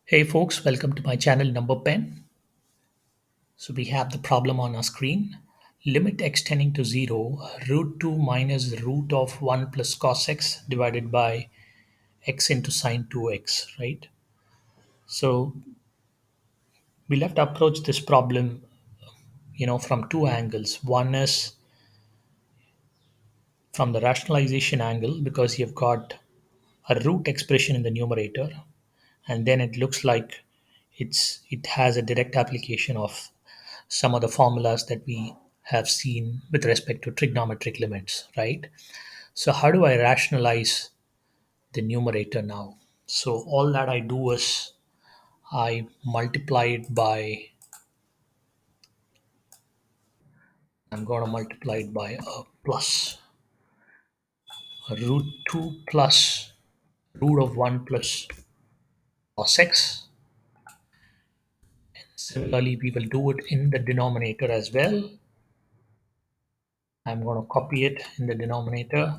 Hey folks, welcome to my channel Number Pen. So we have the problem on our screen. Limit x tending to 0, root 2 minus root of 1 plus cos x divided by x into sine 2x, right? So we'll have to approach this problem, from two angles. One is from the rationalization angle because you've got a root expression in the numerator, and then it looks like it has a direct application of some of the formulas that we have seen with respect to trigonometric limits, right? So how do I rationalize the numerator now? So all that I do is I multiply it by, I'm going to multiply it by a plus, a root 2 plus root of 1 plus cos x. Similarly, we will do it in the denominator as well. I'm going to copy it in the denominator,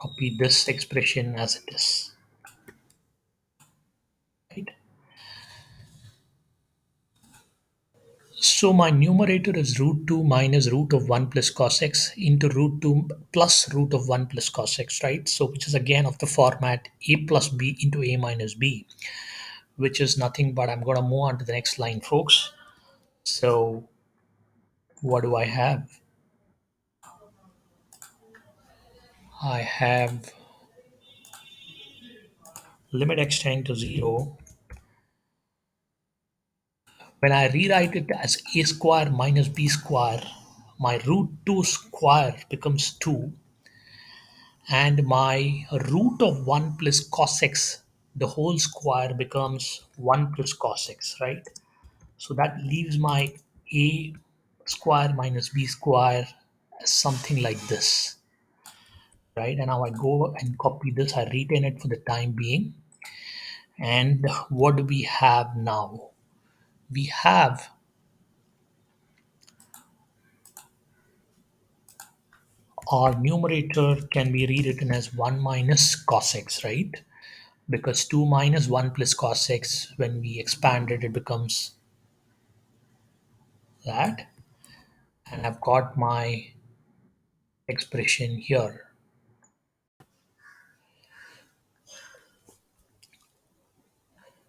copy this expression as it is, right? So my numerator is root 2 minus root of 1 plus cos x into root 2 plus root of 1 plus cos x, right? So which is again of the format a plus b into a minus b, which is nothing but I'm going to move on to the next line, folks. So what do I have? I have limit x tending to 0. When I rewrite it as a square minus b square, my root 2 square becomes 2, and my root of 1 plus cos x, the whole square, becomes 1 plus cos x, right? So that leaves my a square minus b square as something like this, right? And now I go and copy this, I retain it for the time being. And what do we have now? We have our numerator can be rewritten as 1 minus cos x, right? Because 2 minus 1 plus cos x, when we expand it, it becomes that. And I've got my expression here.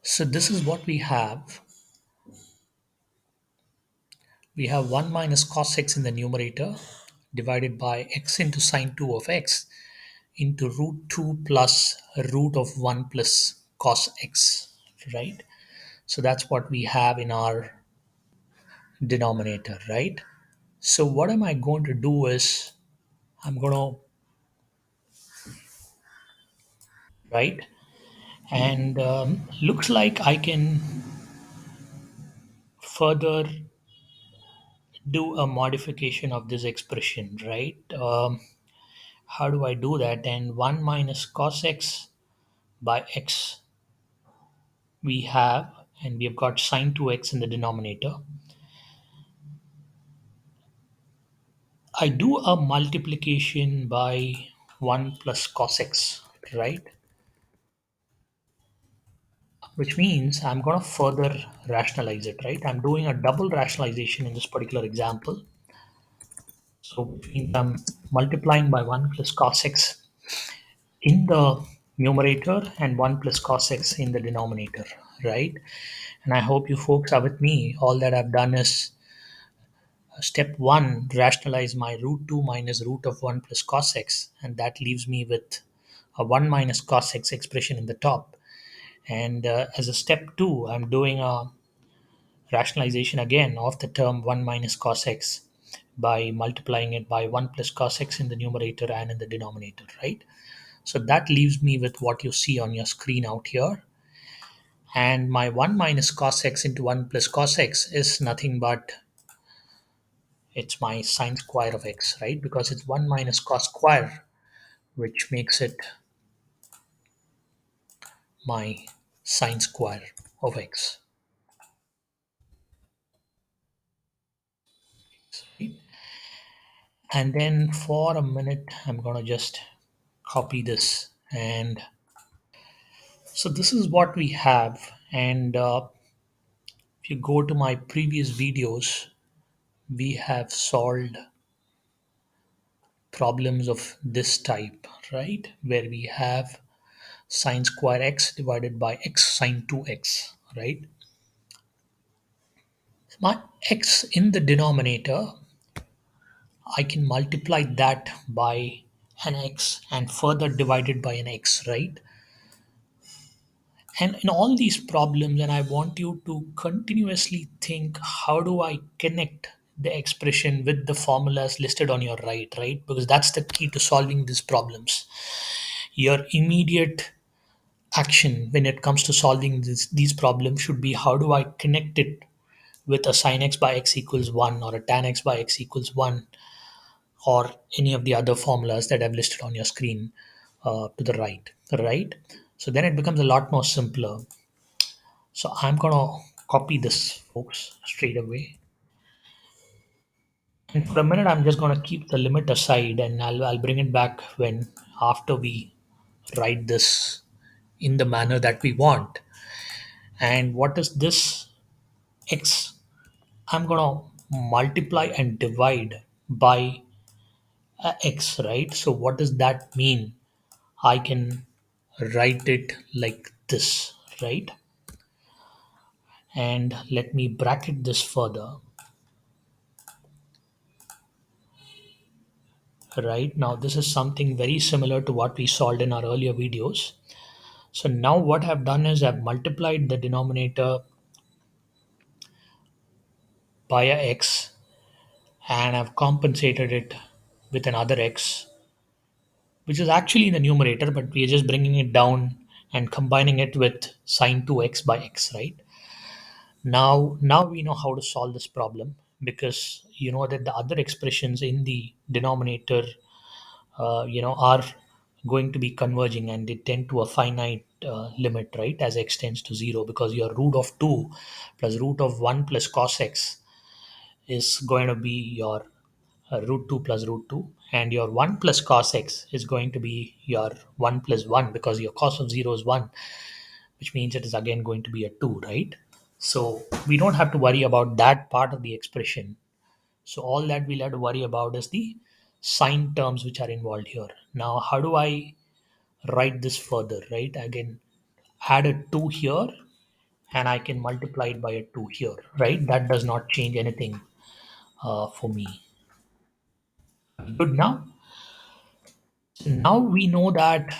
So this is what we have. We have 1 minus cos x in the numerator divided by x into sine 2 of x into root 2 plus root of 1 plus cos x, right? So that's what we have in our denominator, right? So what am I going to do is I'm going to, right? And looks like I can further do a modification of this expression, right? How do I do that? And 1 minus cos x by x we have, and we've got sine 2x in the denominator. I do a multiplication by 1 plus cos x, right? Which means I'm going to further rationalize it, right? I'm doing a double rationalization in this particular example. So between multiplying by 1 plus cos x in the numerator and 1 plus cos x in the denominator, right? And I hope you folks are with me. All that I've done is step 1, rationalize my root 2 minus root of 1 plus cos x, and that leaves me with a 1 minus cos x expression in the top. And as a step 2, I'm doing a rationalization again of the term 1 minus cos x by multiplying it by 1 plus cos x in the numerator and in the denominator, right? So that leaves me with what you see on your screen out here. And my 1 minus cos x into 1 plus cos x is nothing but it's my sine square of x, right? Because it's 1 minus cos square, which makes it my sine square of x. Right? And then for a minute, I'm going to just copy this and So this is what we have, and if you go to my previous videos, we have solved problems of this type, right? Where we have sine square x divided by x sine 2x, right? My x in the denominator, I can multiply that by an x and further divided by an x, right? And in all these problems, and I want you to continuously think, how do I connect the expression with the formulas listed on your right? Because that's the key to solving these problems. Your immediate action when it comes to solving these problems should be, how do I connect it with a sin x by x equals 1 or a tan x by x equals 1 or any of the other formulas that I've listed on your screen to the right? So then it becomes a lot more simpler. So I'm gonna copy this, folks, straight away. And for a minute, I'm just gonna keep the limit aside, and I'll bring it back when after we write this in the manner that we want. And what is this x? I'm gonna multiply and divide by x, right? So what does that mean? I can write it like this, right? And let me bracket this further. Right now, this is something very similar to what we solved in our earlier videos. So now what I've done is I've multiplied the denominator by a x and I've compensated it with another x, which is actually in the numerator, but we are just bringing it down and combining it with sine 2x by x, right? Now we know how to solve this problem, because you know that the other expressions in the denominator are going to be converging, and they tend to a finite limit, right, as x tends to 0, because your root of 2 plus root of 1 plus cos x is going to be your root 2 plus root 2, and your 1 plus cos x is going to be your 1 plus 1, because your cos of 0 is 1, which means it is again going to be a 2, right? So we don't have to worry about that part of the expression. So all that we'll have to worry about is the sign terms which are involved here. Now, how do I write this further, right? Again, add a 2 here and I can multiply it by a 2 here, right? That does not change anything for me. Good. Now we know that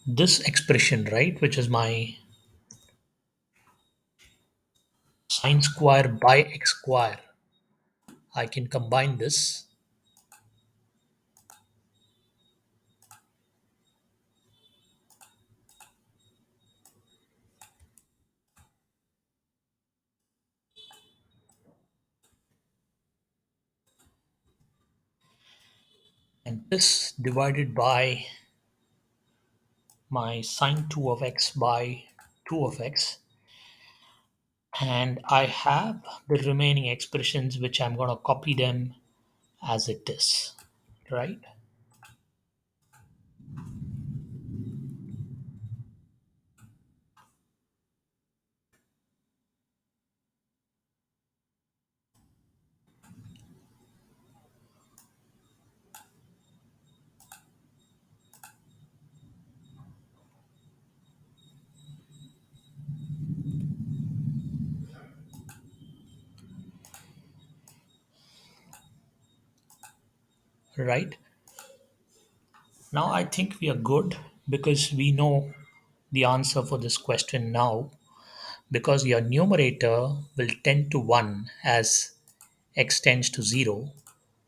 this expression, right, which is my sine square by x square, I can combine this, and this divided by my sine 2 of x by 2 of x, and I have the remaining expressions which I'm going to copy them as it is, right? Right now, I think we are good, because we know the answer for this question now, because your numerator will tend to 1 as x tends to 0.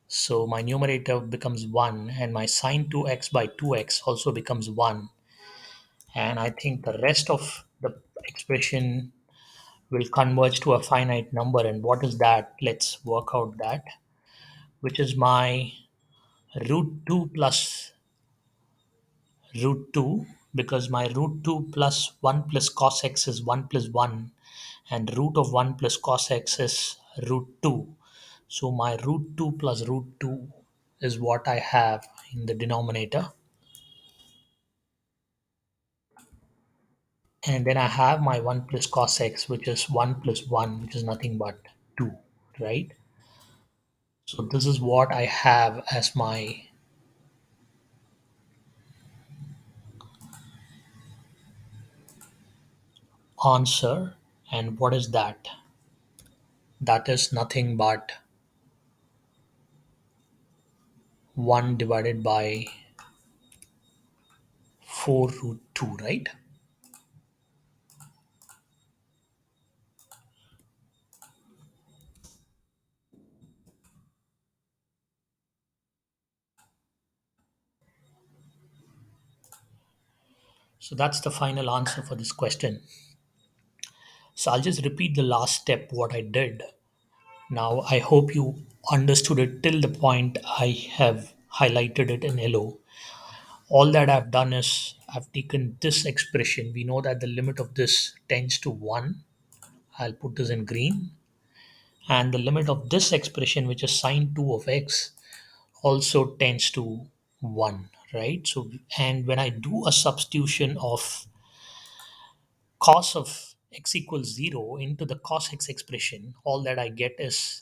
So my numerator becomes 1, and my sine 2x by 2x also becomes 1. And I think the rest of the expression will converge to a finite number. And what is that? Let's work out that, which is my root 2 plus root 2, because my root 2 plus 1 plus cos x is 1 plus 1, and root of 1 plus cos x is root 2. So my root 2 plus root 2 is what I have in the denominator. And then I have my 1 plus cos x, which is 1 plus 1, which is nothing but 2, right? So this is what I have as my answer. And what is that? That is nothing but 1 divided by 4 root 2, right? So that's the final answer for this question. So I'll just repeat the last step, what I did. Now, I hope you understood it till the point I have highlighted it in yellow. All that I've done is I've taken this expression. We know that the limit of this tends to 1. I'll put this in green. And the limit of this expression, which is sine 2 of x, also tends to 1, right? So, and when I do a substitution of cos of x equals 0 into the cos x expression, all that I get is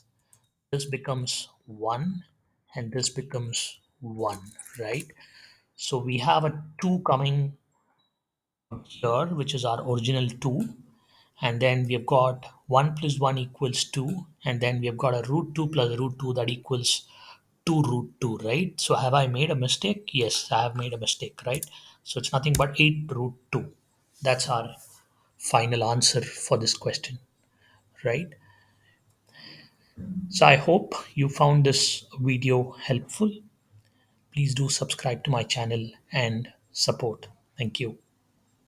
this becomes 1 and this becomes 1, right? So we have a 2 coming here, which is our original 2, and then we've got 1 plus 1 equals 2, and then we've got a root 2 plus root 2 that equals 2 root 2, right? So have I made a mistake? Yes, I have made a mistake, right? So it's nothing but 8 root 2. That's our final answer for this question, right? So I hope you found this video helpful. Please do subscribe to my channel and support. Thank you.